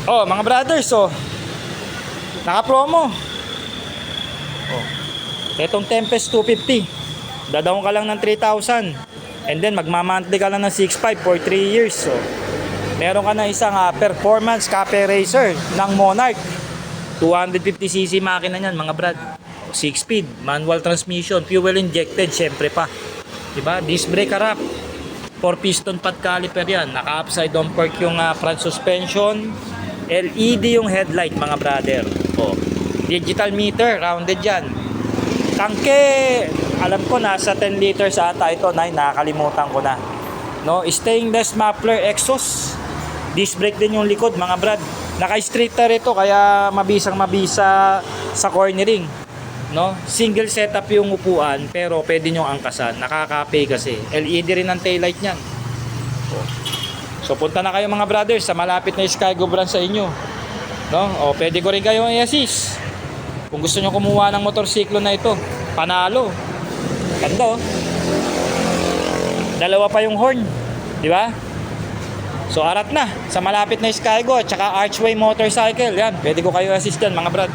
Oh, mga brothers, oh. Naka-promo. Oh. Etong Tempest 250. Dadawon ka lang ng 3,000. And then magma-monthly ka lang ng 6,500 for 3 years. So, meron ka na isang performance cafe racer ng Monarch. 250cc makina niyan, mga brad. 6 speed, manual transmission, fuel injected, syempre pa. Diba? Disc brake harap. 4 piston pad caliper yan. Naka-upside down fork yung front suspension. LED yung headlight, mga brother. Oh. Digital meter, rounded yan. Tangke, alam ko nasa 10 liters ata ito, nakakalimutan ko na. No, stainless muffler exhaust. Disc brake din yung likod, mga brad. Naka-streeter ito kaya mabisang-mabisa sa cornering. No, single setup yung upuan pero pwede nyo angkasan. Nakaka-pay kasi. LED rin ang taillight niyan. So punta na kayo, mga brothers, sa malapit na Skygo branch sa inyo. No? O pwede ko rin kayo i-assist. Kung gusto nyo kumuha ng motorsiklo na ito, panalo. Ganda, oh. Dalawa pa yung horn, di ba? So arat na sa malapit na Skygo at saka Archway Motorcycle. Yan, pwede ko kayo assist yan, mga brad.